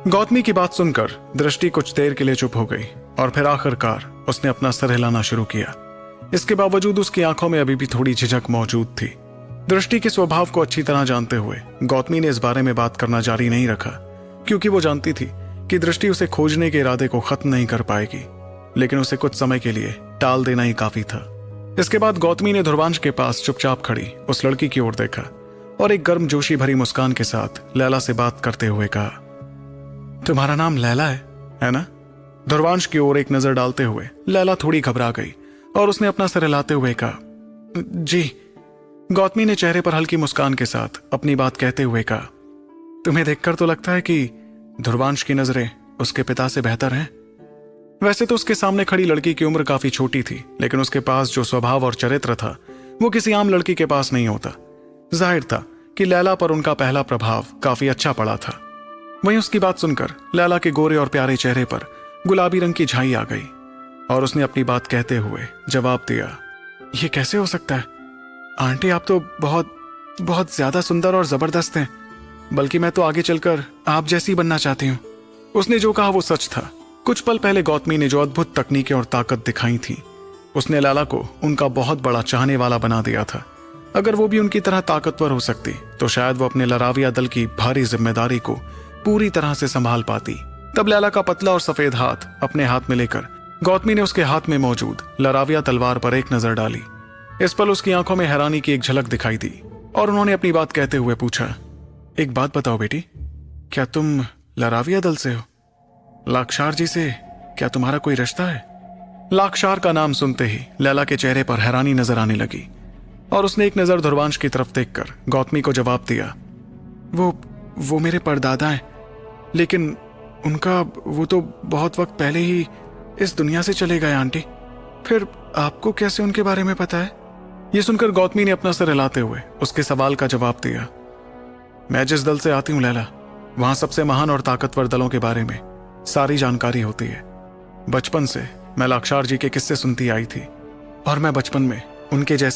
गौतमी की बात सुनकर दृष्टि कुछ देर के लिए चुप हो गई और फिर आखिरकार उसने अपना सर हिलाना शुरू किया। इसके बावजूद उसकी आंखों में अभी भी थोड़ी झिझक मौजूद थी। दृष्टि के स्वभाव को अच्छी तरह जानते हुए गौतमी ने इस बारे में बात करना जारी नहीं रखा, क्योंकि वो जानती थी कि दृष्टि उसे खोजने के इरादे को खत्म नहीं कर पाएगी, लेकिन उसे कुछ समय के लिए टाल देना ही काफी था। इसके बाद गौतमी ने ध्रुवांश के पास चुपचाप खड़ी उस लड़की की ओर देखा और एक गर्मजोशी भरी मुस्कान के साथ लैला से बात करते हुए कहा, तुम्हारा नाम लैला है ना? ध्रुवांश की ओर एक नजर डालते हुए लैला थोड़ी घबरा गई और उसने अपना सर हिलाते हुए कहा, जी। गौतमी ने चेहरे पर हल्की मुस्कान के साथ अपनी बात कहते हुए कहा, तुम्हें देखकर तो लगता है कि ध्रुवांश की नजरें उसके पिता से बेहतर हैं। वैसे तो उसके सामने खड़ी लड़की की उम्र काफी छोटी थी, लेकिन उसके पास जो स्वभाव और चरित्र था वो किसी आम लड़की के पास नहीं होता। जाहिर था कि लैला पर उनका पहला प्रभाव काफी अच्छा पड़ा था। वहीं उसकी बात सुनकर लैला के गोरे और प्यारे चेहरे पर गुलाबी रंग की झाई आ गई और उसने अपनी बात कहते हुए जवाब दिया, ये कैसे हो सकता है आंटी, आप तो बहुत बहुत ज्यादा सुंदर और जबरदस्त हैं, बल्कि मैं तो आगे चलकर आप जैसी बनना चाहती हूँ। उसने जो कहा वो सच था। कुछ पल पहले गौतमी ने जो अद्भुत तकनीकें और ताकत दिखाई थी, उसने लैला को उनका बहुत बड़ा चाहने वाला बना दिया था। अगर वो भी उनकी तरह ताकतवर हो सकती तो शायद वो अपने लराविया दल की भारी जिम्मेदारी को पूरी तरह से संभाल पाती। तब लैला का पतला और सफेद हाथ अपने हाथ में लेकर गौतमी ने उसके हाथ में मौजूद लराविया तलवार पर एक नजर डाली। इस पल उसकी आंखों में हैरानी की एक झलक दिखाई दी और उन्होंने अपनी बात कहते हुए पूछा, एक बात बताओ बेटी, क्या तुम लराविया दल से हो? लाक्षार जी से क्या तुम्हारा कोई रिश्ता है? लाक्षार का नाम सुनते ही लैला के चेहरे पर हैरानी नजर आने लगी और उसने एक नजर ध्रुवांश की तरफ देखकर गौतमी को जवाब दिया, वो मेरे परदादा हैं, लेकिन वो तो बहुत वक्त पहले ही इस दुनिया से चले गए आंटी। फिर आपको कैसे उनके बारे में पता है? यह सुनकर गौतमी ने अपना सर हिलाते हुए उसके सवाल का जवाब दिया, मैं जिस दल से आती हूं लैला, वहां सबसे महान और ताकतवर दलों के बारे में सारी जानकारी होती है। बचपन से मैं लाक्षार जी के किस्से सुनती आई थी और मैं बचपन में उनके जैसे